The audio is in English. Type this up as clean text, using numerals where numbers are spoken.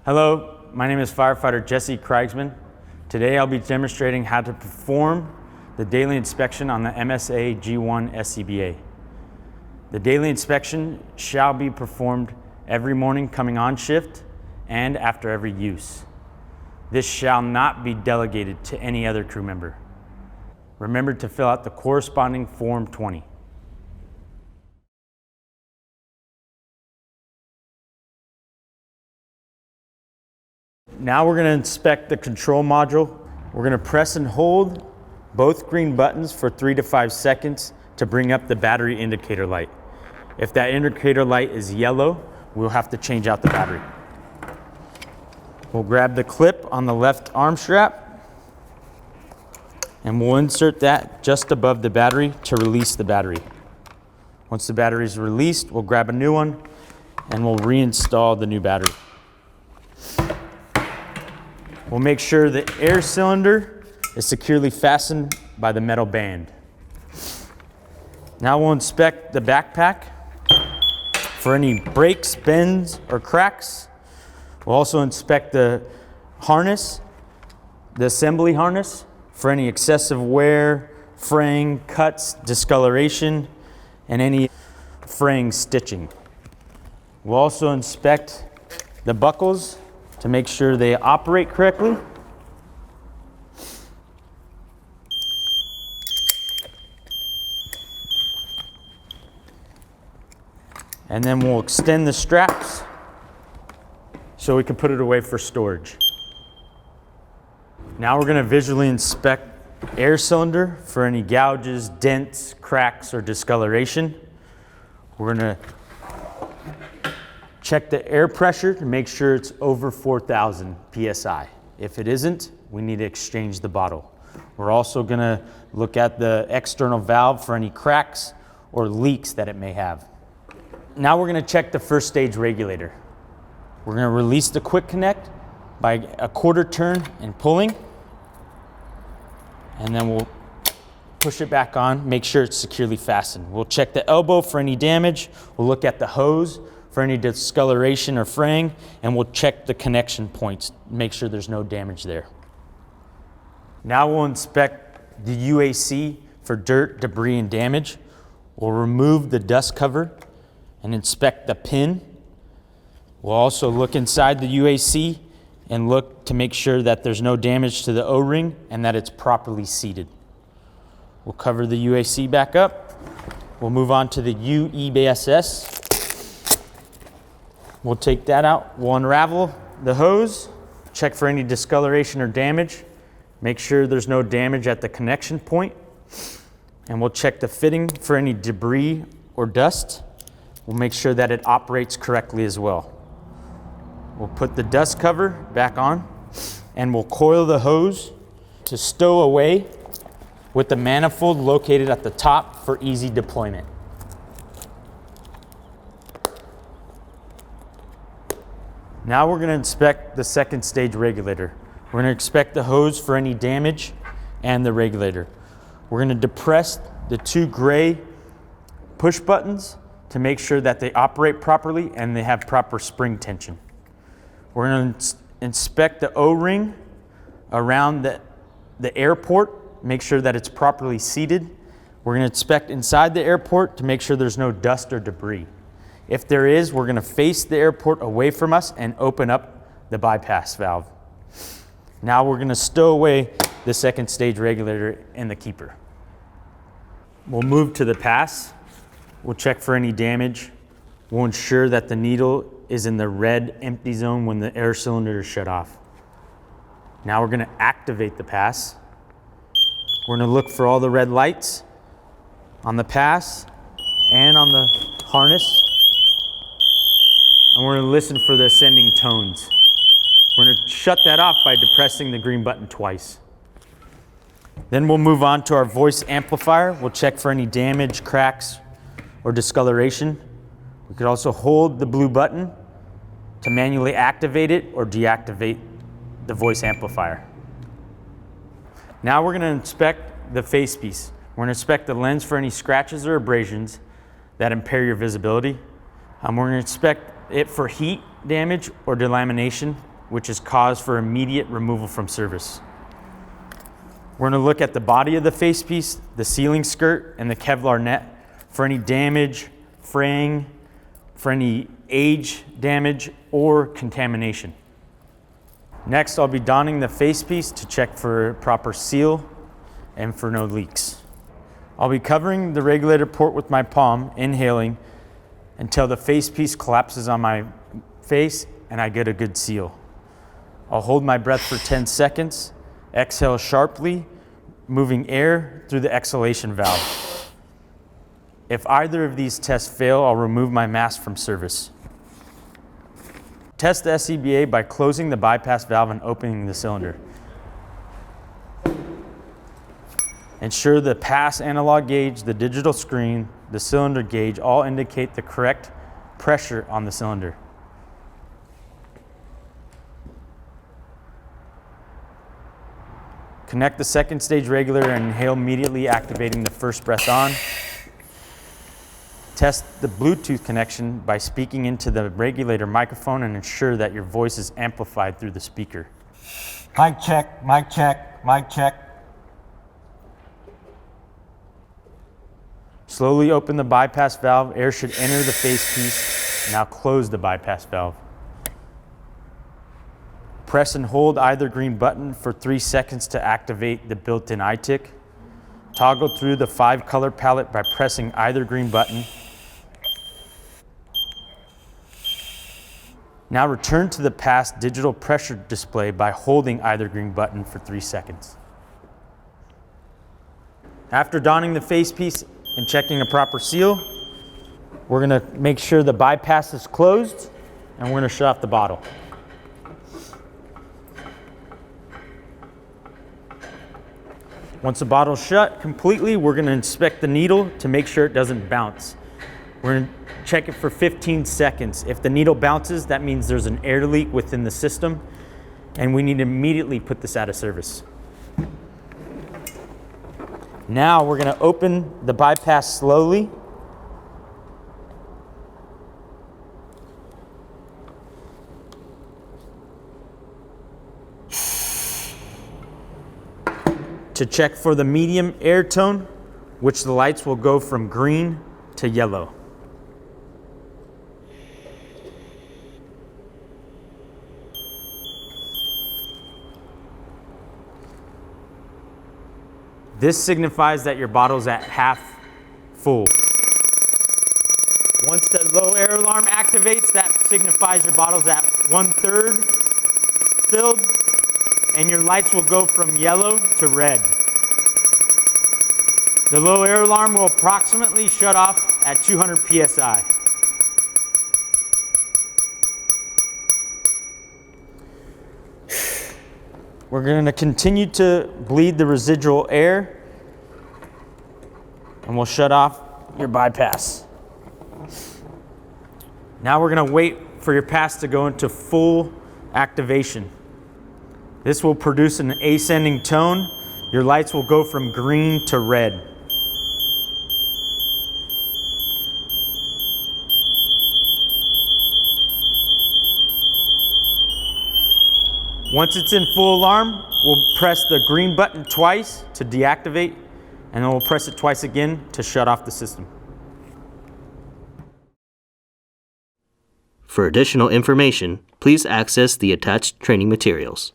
Hello, my name is Firefighter Jesse Kriegsman. Today I'll be demonstrating how to perform the daily inspection on the MSA G1 SCBA. The daily inspection shall be performed every morning coming on shift and after every use. This shall not be delegated to any other crew member. Remember to fill out the corresponding Form 20. Now we're going to inspect the control module. We're going to press and hold both green buttons for 3 to 5 seconds to bring up the battery indicator light. If that indicator light is yellow, we'll have to change out the battery. We'll grab the clip on the left arm strap and we'll insert that just above the battery to release the battery. Once the battery is released, we'll grab a new one and we'll reinstall the new battery. We'll make sure the air cylinder is securely fastened by the metal band. Now we'll inspect the backpack for any breaks, bends, or cracks. We'll also inspect the harness, the assembly harness, for any excessive wear, fraying, cuts, discoloration, and any fraying stitching. We'll also inspect the buckles to make sure they operate correctly. And then we'll extend the straps so we can put it away for storage. Now we're going to visually inspect air cylinder for any gouges, dents, cracks, or discoloration. We're going to check the air pressure to make sure it's over 4,000 PSI. If it isn't, we need to exchange the bottle. We're also going to look at the external valve for any cracks or leaks that it may have. Now we're going to check the first stage regulator. We're going to release the quick connect by a quarter turn and pulling, and then we'll push it back on, make sure it's securely fastened. We'll check the elbow for any damage. We'll look at the hose for any discoloration or fraying, and we'll check the connection points, make sure there's no damage there. Now we'll inspect the UAC for dirt, debris, and damage. We'll remove the dust cover and inspect the pin. We'll also look inside the UAC and look to make sure that there's no damage to the O-ring and that it's properly seated. We'll cover the UAC back up. We'll move on to the UEBSS. We'll take that out. We'll unravel the hose, check for any discoloration or damage, make sure there's no damage at the connection point, and we'll check the fitting for any debris or dust. We'll make sure that it operates correctly as well. We'll put the dust cover back on and we'll coil the hose to stow away with the manifold located at the top for easy deployment. Now we're going to inspect the second stage regulator. We're going to inspect the hose for any damage and the regulator. We're going to depress the 2 gray push buttons to make sure that they operate properly and they have proper spring tension. We're going to inspect the O-ring around the airport, make sure that it's properly seated. We're going to inspect inside the airport to make sure there's no dust or debris. If there is, we're going to face the airport away from us and open up the bypass valve. Now we're going to stow away the second stage regulator in the keeper. We'll move to the pass. We'll check for any damage. We'll ensure that the needle is in the red empty zone when the air cylinder is shut off. Now we're going to activate the pass. We're going to look for all the red lights on the pass and on the harness. And we're going to listen for the ascending tones. We're going to shut that off by depressing the green button twice. Then we'll move on to our voice amplifier. We'll check for any damage, cracks, or discoloration. We could also hold the blue button to manually activate it or deactivate the voice amplifier. Now we're going to inspect the facepiece. We're going to inspect the lens for any scratches or abrasions that impair your visibility. We're going to inspect it for heat damage or delamination. which is cause for immediate removal from service. We're going to look at the body of the facepiece, the sealing skirt, and the Kevlar net for any damage, fraying, for any age damage, or contamination. Next, I'll be donning the facepiece to check for proper seal and for no leaks. I'll be covering the regulator port with my palm, inhaling, until the facepiece collapses on my face and I get a good seal. I'll hold my breath for 10 seconds, exhale sharply, moving air through the exhalation valve. If either of these tests fail, I'll remove my mask from service. Test the SCBA by closing the bypass valve and opening the cylinder. Ensure the pass analog gauge, the digital screen, the cylinder gauge all indicate the correct pressure on the cylinder. Connect the second stage regulator and inhale, immediately activating the first breath on. Test the Bluetooth connection by speaking into the regulator microphone and ensure that your voice is amplified through the speaker. Mic check, mic check, mic check. Slowly open the bypass valve. Air should enter the facepiece. Now close the bypass valve. Press and hold either green button for 3 seconds to activate the built-in iTick. Toggle through the 5-color palette by pressing either green button. Now return to the pass digital pressure display by holding either green button for 3 seconds. After donning the facepiece and checking a proper seal, we're going to make sure the bypass is closed and we're going to shut off the bottle. Once the bottle's shut completely, we're going to inspect the needle to make sure it doesn't bounce. We're going to check it for 15 seconds. If the needle bounces, that means there's an air leak within the system, and we need to immediately put this out of service. Now we're going to open the bypass slowly. To check for the medium air tone, which the lights will go from green to yellow. This signifies that your bottle's at half full. Once the low air alarm activates, that signifies your bottle's at 1/3 filled, and your lights will go from yellow to red. The low air alarm will approximately shut off at 200 psi. We're going to continue to bleed the residual air, and we'll shut off your bypass. Now we're going to wait for your pass to go into full activation. This will produce an ascending tone. Your lights will go from green to red. Once it's in full alarm, we'll press the green button twice to deactivate, and then we'll press it twice again to shut off the system. For additional information, please access the attached training materials.